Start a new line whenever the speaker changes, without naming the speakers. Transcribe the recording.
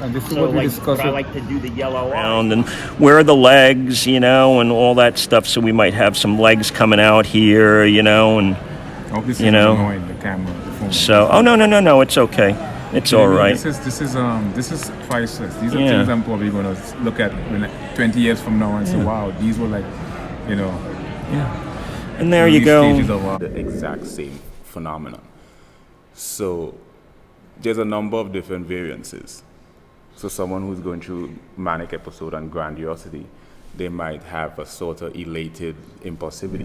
And this is
So
what we
like,
discussed.
but I like to do the yellow around and where are the legs, you know, and all that stuff. So we might have some legs coming out here, you know, and
I hope this
you
is
know.
annoying the camera. The phone.
So no, it's okay. It's all right.
This is priceless. These are things I'm probably going to look at 20 years from now and say, wow, these were like, you know.
Yeah. And there you go.
The exact same phenomenon. So there's a number of different variances. So someone who's going through manic episode and grandiosity, they might have a sort of elated impulsivity.